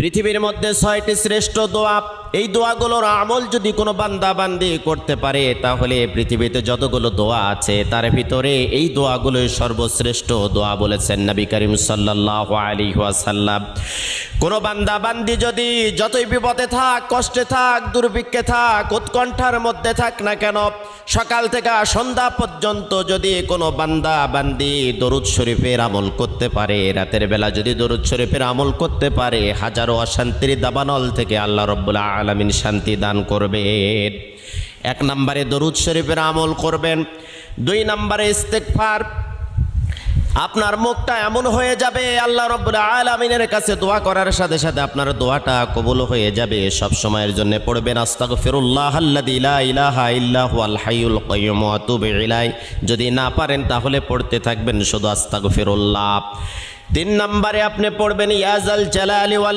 পৃথিবীর মধ্যে 6টি শ্রেষ্ঠ দোয়া, এই দোয়াগুলোর আমল যদি কোনো বান্দা বান্দি করতে পারে তাহলে পৃথিবীতে যতগুলো দোয়া আছে তার ভিতরে এই দোয়াগুলোই সর্বশ্রেষ্ঠ দোয়া বলেছেন নবী করিম সাল্লাল্লাহু আলাইহি ওয়াসাল্লাম। কোনো বান্দা বান্দি যদি যতই বিপদে থাক, কষ্টে থাক, দুর্ভিক্ষে থাক, উৎকণ্ঠার মধ্যে থাক না কেন, সকাল থেকে সন্ধ্যা পর্যন্ত যদি কোনো বান্দা বান্দি দরুদ শরীফের আমল করতে পারে, রাতের বেলা যদি দরুদ শরীফের আমল করতে পারে, হাজারো অশান্তির দাবানল থেকে আল্লাহ রাব্বুল আলামিন শান্তি দান করবেন। 1 নম্বরে দরুদ শরীফের আমল করবেন। 2 নম্বরে ইস্তেগফার। আপনার মুখটা এমন হয়ে যাবে আল্লাহ রাব্বুল আলামিনের কাছে দোয়া করার সাথে সাথে আপনার দোয়াটা কবুল হয়ে যাবে। সব সময়ের জন্য পড়বেন আস্তাগফিরুল্লাহ আল্লাযী লা ইলাহা ইল্লা হুয়াল হাইয়ুল কাইয়্যুম ওয়া আতুবু ইলাইহি। যদি না পারেন তাহলে পড়তে থাকবেন শুধু আস্তাগফিরুল্লাহ। 3 নম্বরে আপনি পড়বেন ইয়া যাল জালালি ওয়াল